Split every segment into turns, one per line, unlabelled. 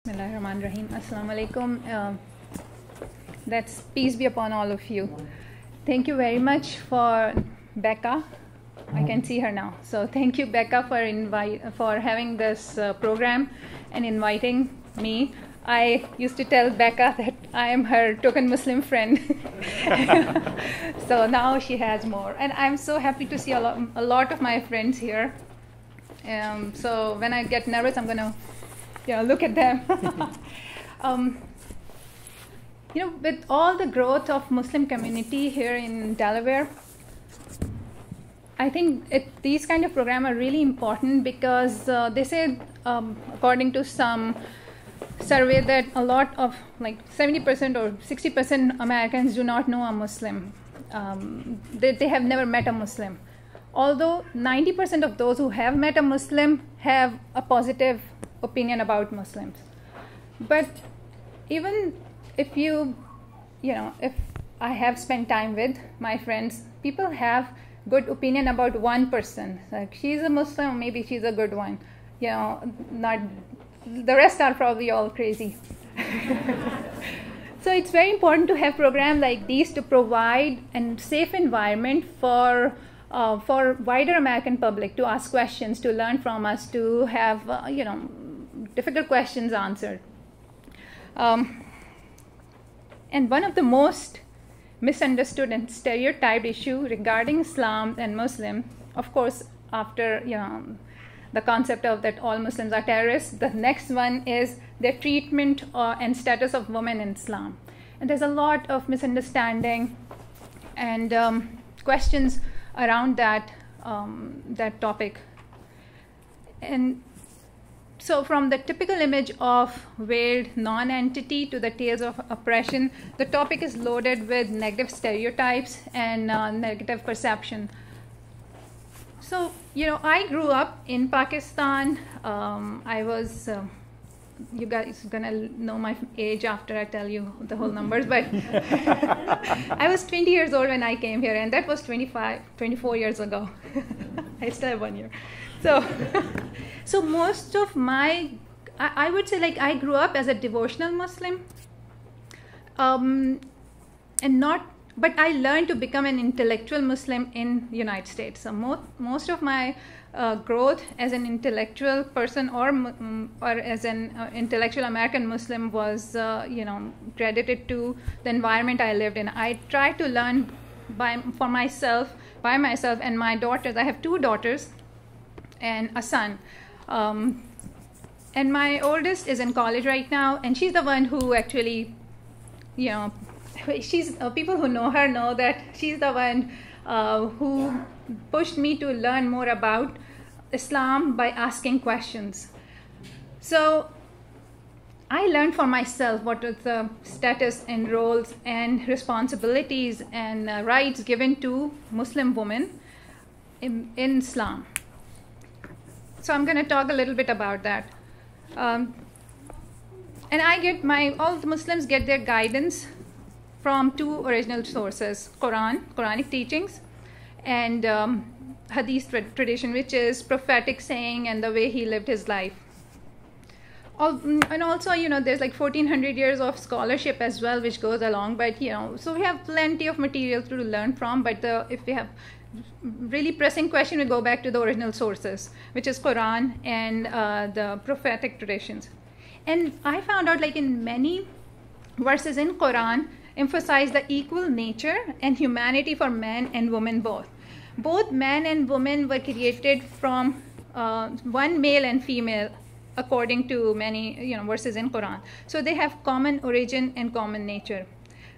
Bismillahirrahmanirrahim. Assalamu alaikum. That's peace be upon all of you. Thank you very much for Becca. I can see her now. So thank you, Becca, for having this program and inviting me. I used to tell Becca that I am her token Muslim friend. So now she has more. And I'm so happy to see a lot of my friends here. So when I get nervous, I'm going to look at them. With all the growth of Muslim community here in Delaware, I think these kind of programs are really important because they say, according to some survey, that a lot of 70% or 60% Americans do not know a Muslim. They have never met a Muslim. Although 90% of those who have met a Muslim have a positive opinion about Muslims. But even if if I have spent time with my friends, people have good opinion about one person. Like, she's a Muslim, maybe she's a good one. Not the rest are probably all crazy. So it's very important to have programs like these to provide a safe environment for wider American public to ask questions, to learn from us, to have difficult questions answered. And one of the most misunderstood and stereotyped issue regarding Islam and Muslim, of course, after the concept of that all Muslims are terrorists, the next one is their treatment and status of women in Islam. And there's a lot of misunderstanding and questions around that topic. And so from the typical image of veiled non-entity to the tales of oppression, the topic is loaded with negative stereotypes and negative perception. So, I grew up in Pakistan. I was, you guys are gonna know my age after I tell you the whole numbers, but I was 20 years old when I came here, and that was 24 years ago. I still have 1 year. So most of I would say I grew up as a devotional Muslim, but I learned to become an intellectual Muslim in the United States. So most of my growth as an intellectual person or as an intellectual American Muslim was, credited to the environment I lived in. I tried to learn by myself, and my daughters. I have 2 daughters and a son. And my oldest is in college right now, and she's the one who actually, she's people who know her know that she's the one who pushed me to learn more about Islam by asking questions. So I learned for myself what was the status and roles and responsibilities and rights given to Muslim women in Islam. So I'm going to talk a little bit about that. And I get all the Muslims get their guidance from 2 original sources: Quranic teachings, and Hadith tradition, which is prophetic saying and the way he lived his life. And also, there's 1,400 years of scholarship as well, which goes along. But, so we have plenty of material to learn from. But if we have really pressing question, we go back to the original sources, which is Quran and the prophetic traditions. And I found out in many verses in Quran emphasize the equal nature and humanity for men and women both. Both men and women were created from one male and female, according to many verses in Quran. So they have common origin and common nature.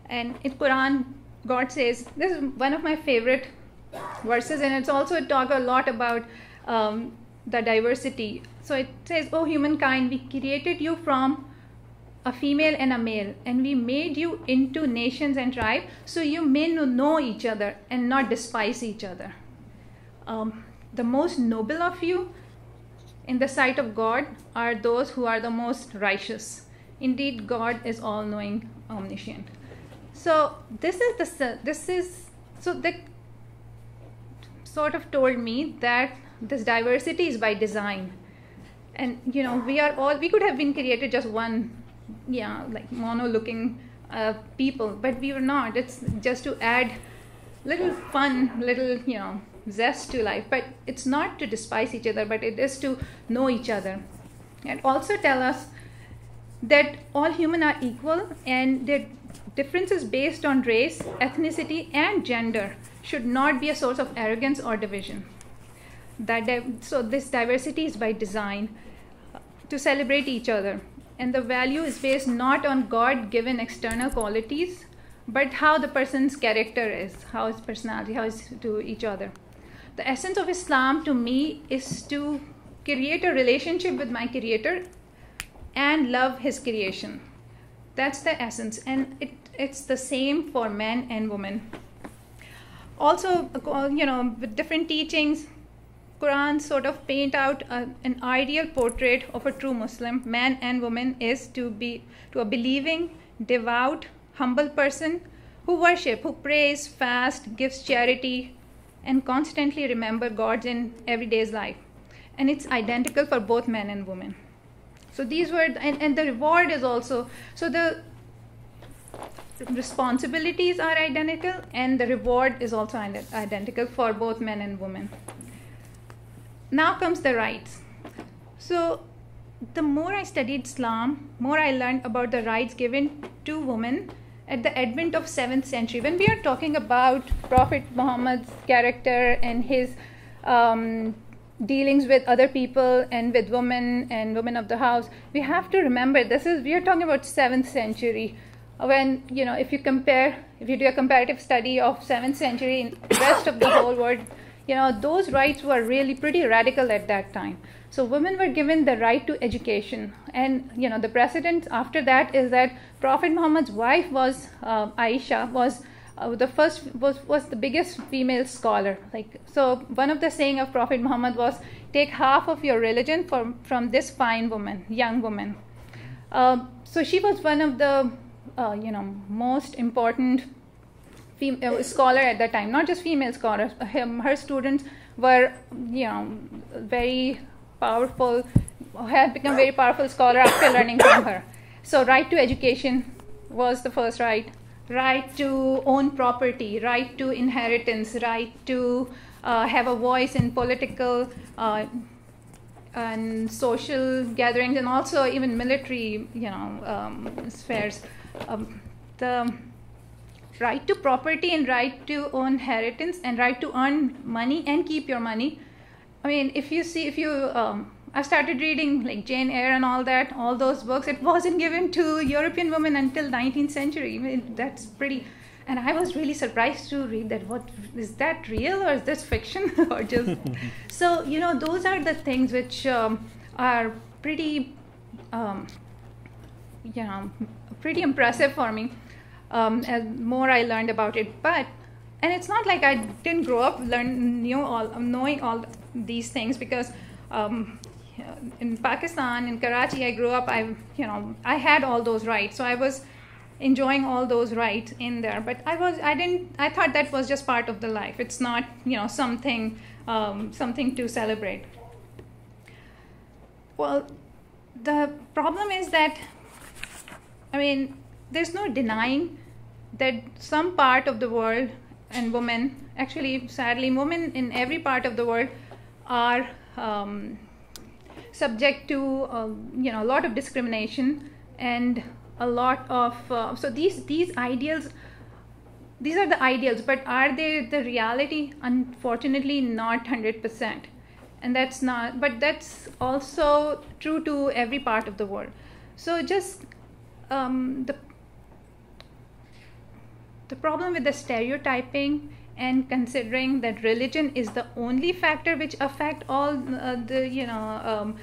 And in Quran, God says, this is one of my favorite verses, and it's also talk a lot about the diversity. So it says, "O humankind, we created you from a female and a male, and we made you into nations and tribes, so you may know each other and not despise each other. The most noble of you in the sight of God are those who are the most righteous. Indeed, God is all-knowing, omniscient." So that sort of told me that this diversity is by design. And we could have been created just one, like mono-looking people, but we were not. It's just to add little fun, little zest to life. But it's not to despise each other, but it is to know each other, and also tell us that all humans are equal, and that differences based on race, ethnicity, and gender should not be a source of arrogance or division. So this diversity is by design, to celebrate each other. And the value is based not on God-given external qualities, but how the person's character is, how his personality, how is to each other. The essence of Islam to me is to create a relationship with my Creator and love His creation. That's the essence, and it's the same for men and women. Also, with different teachings, Quran sort of paint out an ideal portrait of a true Muslim. Man and woman is to a believing, devout, humble person who worship, who prays, fast, gives charity, and constantly remember God in everyday's life. And it's identical for both men and women. So these were, and the reward is also, so the responsibilities are identical, and the reward is also identical for both men and women. Now comes the rights. So the more I studied Islam, more I learned about the rights given to women at the advent of 7th century. When we are talking about Prophet Muhammad's character and his dealings with other people and with women and women of the house, we have to remember we are talking about 7th century. When, if you do a comparative study of 7th century in the rest of the whole world, those rights were really pretty radical at that time. So women were given the right to education. And, the precedent after that is that Prophet Muhammad's wife was, Aisha, was the biggest female scholar. So one of the saying of Prophet Muhammad was, take half of your religion from this fine woman, young woman. So she was one of the, most important scholar at that time, not just female scholars. Her students were, very powerful, had become very powerful scholar after learning from her. So right to education was the first right. Right to own property, right to inheritance, right to have a voice in political and social gatherings, and also even military, spheres. The right to property and right to own inheritance and right to earn money and keep your money. I mean, I started reading like Jane Eyre and all those books. It wasn't given to European women until 19th century. I mean, that's pretty, and I was really surprised to read that. What is that real, or is this fiction, or just? So those are the things which are pretty, pretty impressive for me. As more I learned about it, and it's not like I didn't grow up knowing all these things, because in Pakistan, in Karachi, I grew up. I had all those rights, so I was enjoying all those rights in there. But I thought that was just part of the life. It's not something to celebrate. Well, the problem is that, there's no denying that some part of the world, and women, actually, sadly, women in every part of the world are subject to a lot of discrimination and a lot of so these ideals, these are the ideals, but are they the reality? Unfortunately, not 100%, and but that's also true to every part of the world. So just the problem with the stereotyping and considering that religion is the only factor which affect all the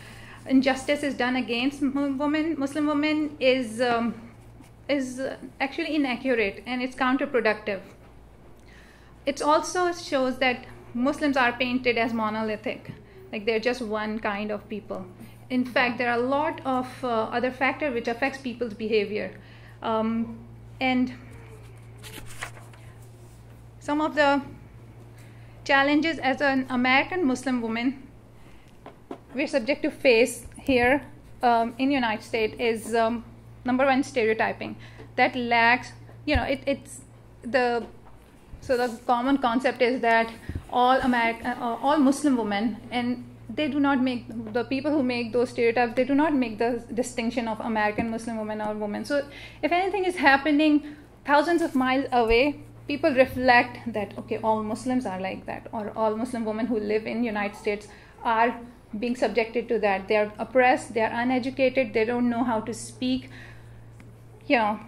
injustices done against Muslim women is actually inaccurate, and it's counterproductive. It also shows that Muslims are painted as monolithic, like they're just one kind of people. In fact, there are a lot of other factors which affects people's behavior, and some of the challenges as an American Muslim woman we're subject to face here in United States is number one, stereotyping that lacks, so the common concept is that all Muslim women, and they do not make, the people who make those stereotypes, they do not make the distinction of American Muslim women or women. So if anything is happening thousands of miles away, people reflect that, okay, all Muslims are like that, or all Muslim women who live in United States are being subjected to that. They are oppressed, they are uneducated, they don't know how to speak. The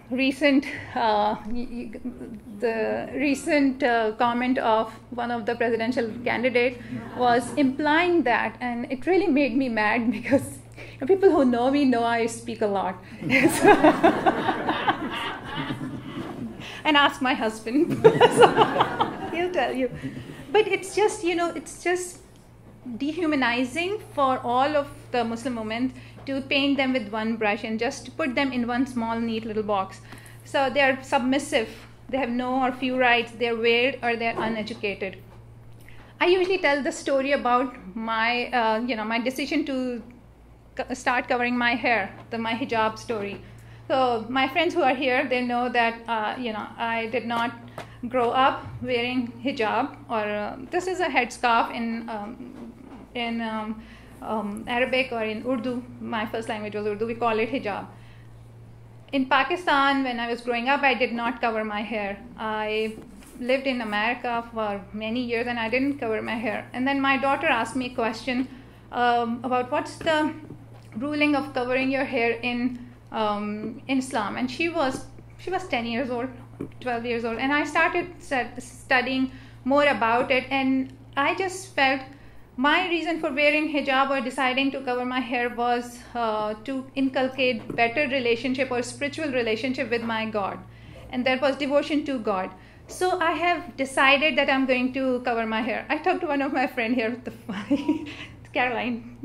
recent comment of one of the presidential candidates was implying that, and it really made me mad because people who know me know I speak a lot. And ask my husband, he'll tell you. But it's just, it's just dehumanizing for all of the Muslim women to paint them with one brush and just put them in one small, neat little box. So they're submissive, they have no or few rights, they're weird, or they're uneducated. I usually tell the story about my, my decision to start covering my hair, my hijab story. So my friends who are here, they know that, I did not grow up wearing hijab, or this is a headscarf in Arabic or in Urdu. My first language was Urdu. We call it hijab. In Pakistan, when I was growing up, I did not cover my hair. I lived in America for many years and I didn't cover my hair. And then my daughter asked me a question about what's the ruling of covering your hair in Islam. And she was 10 years old, 12 years old. And I started studying more about it. And I just felt my reason for wearing hijab or deciding to cover my hair was to inculcate better relationship or spiritual relationship with my God. And that was devotion to God. So I have decided that I'm going to cover my hair. I talked to one of my friends here, Caroline.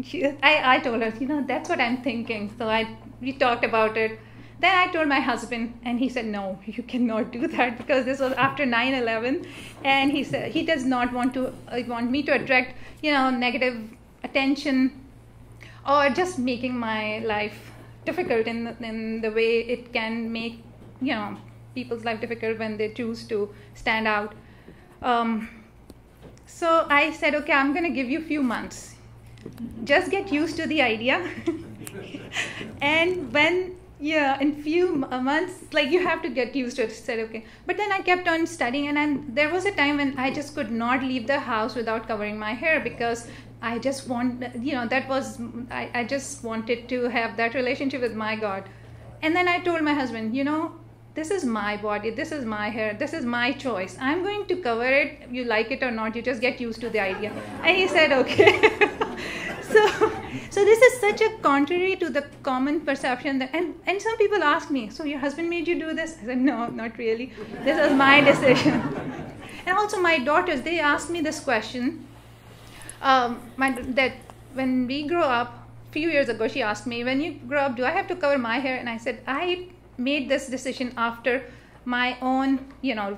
I told her, that's what I'm thinking. So we talked about it. Then I told my husband, and he said, no, you cannot do that, because this was after 9/11, and he said he does not want me to attract, negative attention, or just making my life difficult in the way it can make, people's life difficult when they choose to stand out. So I said, okay, I'm going to give you a few months. Just get used to the idea, and when in few months, you have to get used to it. I said, okay. But then I kept on studying, and there was a time when I just could not leave the house without covering my hair, because I just I just wanted to have that relationship with my God. And then I told my husband, this is my body, this is my hair, this is my choice. I'm going to cover it, you like it or not, you just get used to the idea. And he said, okay. So this is such a contrary to the common perception that, and some people ask me, so your husband made you do this? I said, no, not really. This was my decision. And also my daughters, they asked me this question, that when we grow up, a few years ago, she asked me, when you grow up, do I have to cover my hair? And I said, I made this decision after my own,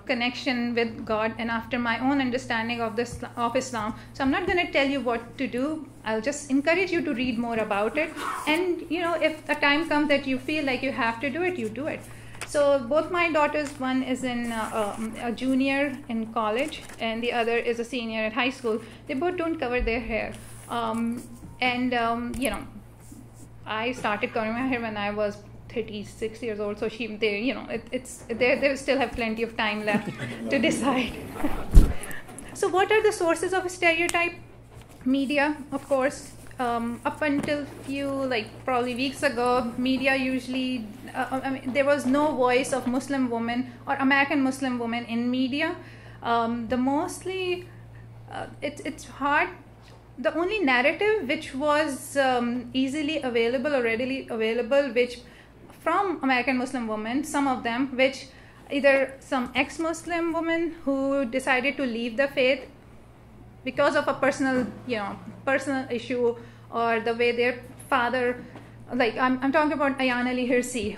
connection with God, and after my own understanding of Islam. So I'm not going to tell you what to do. I'll just encourage you to read more about it. And, if a time comes that you feel like you have to do it, you do it. So both my daughters, one is in a junior in college, and the other is a senior at high school. They both don't cover their hair. I started covering my hair when I was 36 years old, so they still have plenty of time left to decide. So what are the sources of stereotype? Media, of course. Up until probably weeks ago, media usually, there was no voice of Muslim women or American Muslim women in media. It's hard. The only narrative which was easily available or readily available, which from American Muslim women, some of them, which either some ex-Muslim women who decided to leave the faith because of a personal issue, or the way their father, I'm talking about Ayaan Ali Hirsi,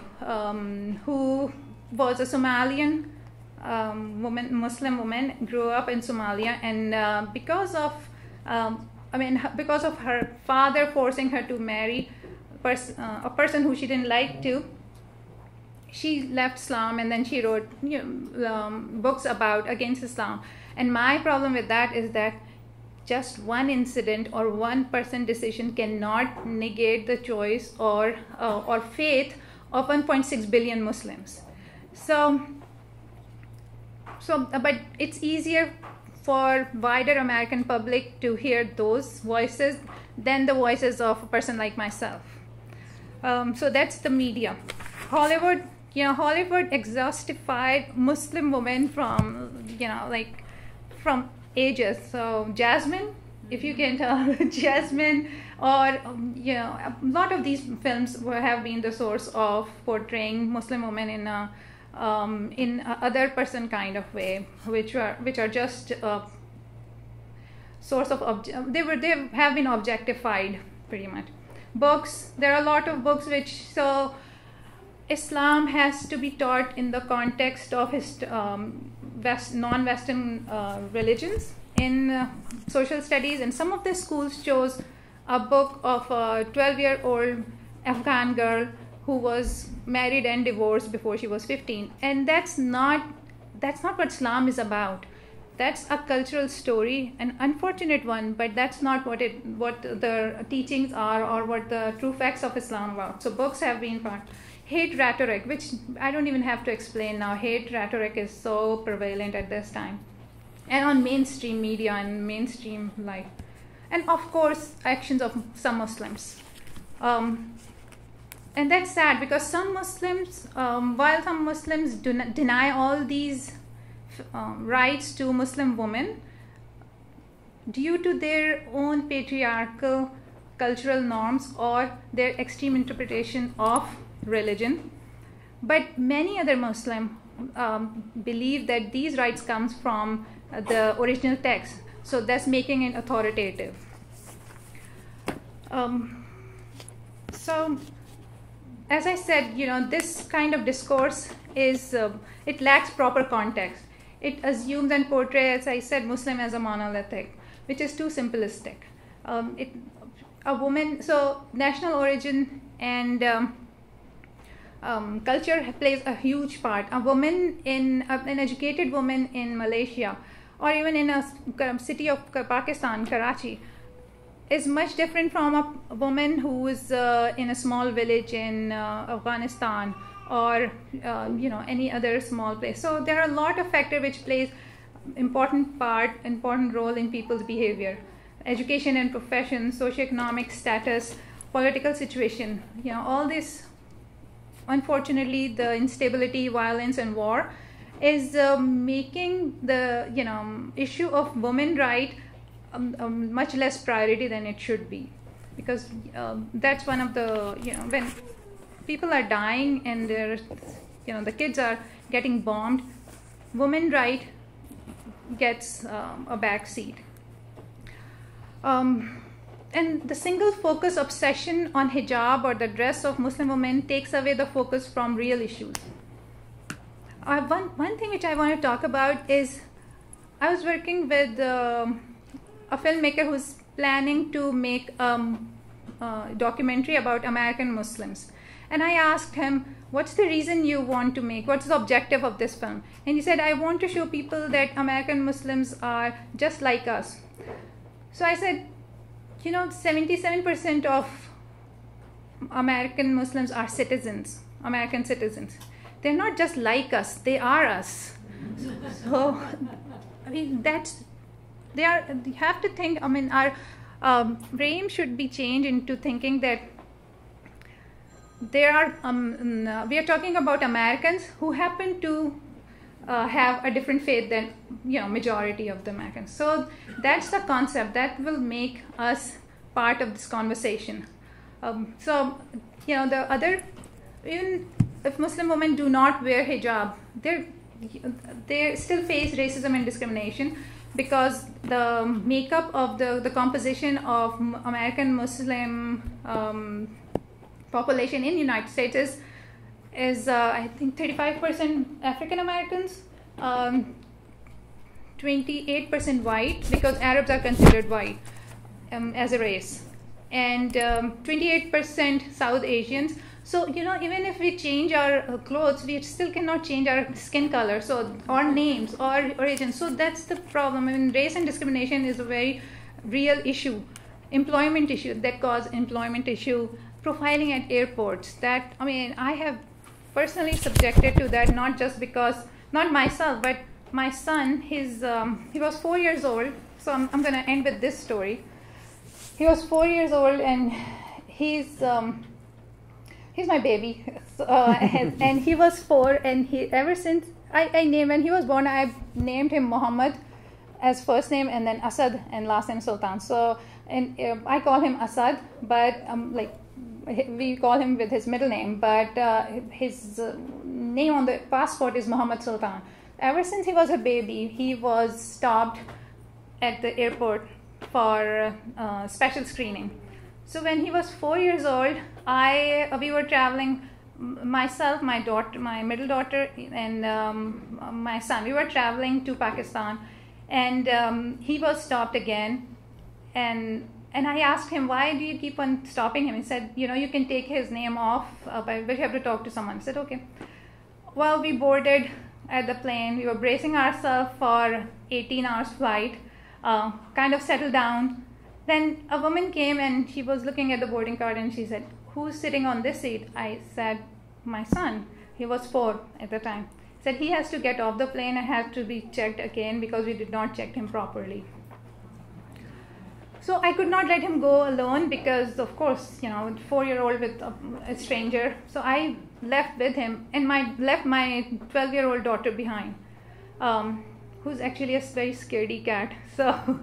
who was a Somalian Muslim woman, grew up in Somalia, and because of her father forcing her to marry a person who she didn't like to, she left Islam, and then she wrote books against Islam. And my problem with that is that just one incident or one person decision cannot negate the choice or faith of 1.6 billion Muslims. But it's easier for wider American public to hear those voices than the voices of a person like myself. So that's the media. Hollywood exhaustified Muslim women from ages. So Jasmine, if you can tell, Jasmine, or a lot of these films have been the source of portraying Muslim women in a other person kind of way, which are just source of they have been objectified pretty much. Books, there are a lot of books so Islam has to be taught in the context of non-Western religions in social studies, and some of the schools chose a book of a 12-year-old Afghan girl who was married and divorced before she was 15, and that's not what Islam is about. That's a cultural story, an unfortunate one, but that's not what the teachings are or what the true facts of Islam are about. So books have been part. Hate rhetoric, which I don't even have to explain now. Hate rhetoric is so prevalent at this time, and on mainstream media and mainstream life, and of course actions of some Muslims. And that's sad, because some Muslims, while some Muslims deny all these rights to Muslim women due to their own patriarchal cultural norms or their extreme interpretation of religion, but many other Muslims believe that these rights comes from the original text, so that's making it authoritative. So as I said, this kind of discourse is it lacks proper context. It assumes and portrays, as I said, Muslim as a monolithic, which is too simplistic. A woman, so national origin and culture plays a huge part. A woman an educated woman in Malaysia, or even in a city of Pakistan, Karachi, is much different from a woman who is in a small village in Afghanistan or any other small place. So there are a lot of factors which plays important role in people's behavior. Education and profession, socioeconomic status, political situation, all this. Unfortunately, the instability, violence, and war is making the issue of women right much less priority than it should be, because that's one of the when people are dying and the kids are getting bombed, women right gets a back seat. And the single focus obsession on hijab or the dress of Muslim women takes away the focus from real issues. One thing which I want to talk about is, I was working with a filmmaker who's planning to make a documentary about American Muslims. And I asked him, what's the reason you want to make, what's the objective of this film? And he said, I want to show people that American Muslims are just like us. So I said, 77% of American Muslims are citizens, American citizens. They're not just like us, they are us. So, I mean, you have to think, our frame should be changed into thinking that there are, we are talking about Americans who happen to have a different faith than majority of the Americans. So that's the concept that will make us part of this conversation. The other, even if Muslim women do not wear hijab, they still face racism and discrimination, because the makeup of the composition of American Muslim population in the United States is I think 35% African Americans, 28% white, because Arabs are considered white as a race. and 28% South Asians. So, even if we change our clothes, we still cannot change our skin color, so or names or origin. So that's the problem. I mean, race and discrimination is a very real issue, employment issue that cause employment issue, profiling at airports. That, I mean, I have personally subjected to that, not just because, not myself, but my son. He was 4 years old. So I'm going to end with this story. He was 4 years old, and he's my baby, and he was 4, and ever since when he was born, I named him Muhammad as first name, and then Asad and last name Sultan. So, and I call him Asad, but we call him with his middle name, but his name on the passport is Muhammad Sultan. Ever since he was a baby, he was stopped at the airport for special screening. So when he was 4 years old, we were traveling, myself, my daughter, my middle daughter, and my son. We were traveling to Pakistan, and he was stopped again. And I asked him, why do you keep on stopping him? He said, you can take his name off, but you have to talk to someone. I said, okay. Well, we boarded at the plane. We were bracing ourselves for 18 hours flight, kind of settled down. Then a woman came, and she was looking at the boarding card, and she said, who's sitting on this seat? I said, my son. He was 4 at the time. Said he has to get off the plane and has to be checked again because we did not check him properly. So I could not let him go alone because, of course, 4-year-old with a stranger. So I left with him, and left my 12-year-old daughter behind, who's actually a very scaredy cat. So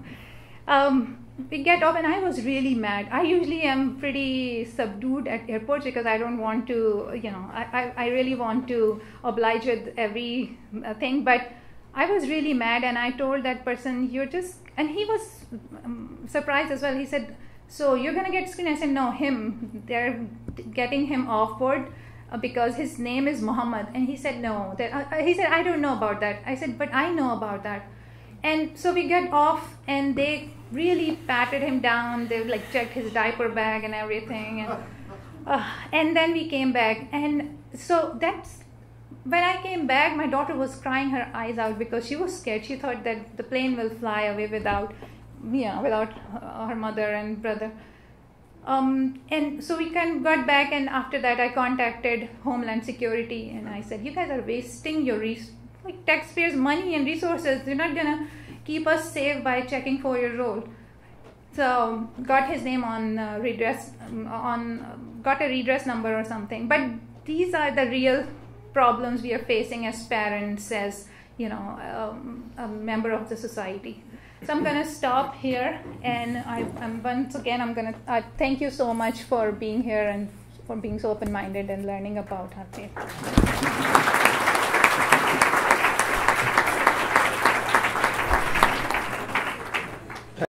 we get off, and I was really mad. I usually am pretty subdued at airports because I don't want to, I really want to oblige with everything. But I was really mad, and I told that person, and he was surprised as well. He said, so you're going to get screened? I said, no, him. They're getting him off board because his name is Muhammad. And he said, no. He said, I don't know about that. I said, but I know about that. And so we get off, and they really patted him down. They checked his diaper bag and everything. And then we came back. And so when I came back, my daughter was crying her eyes out because she was scared. She thought that the plane will fly away without her mother and brother. And so we got back, and after that I contacted Homeland Security, and I said, you guys are wasting your taxpayers' money and resources. You're not going to keep us safe by checking 4-year-old. So got his name on redress, got a redress number or something. But these are the real problems we are facing as parents, as a member of the society. So I'm going to stop here, and once again I'm going to thank you so much for being here and for being so open-minded and learning about our faith.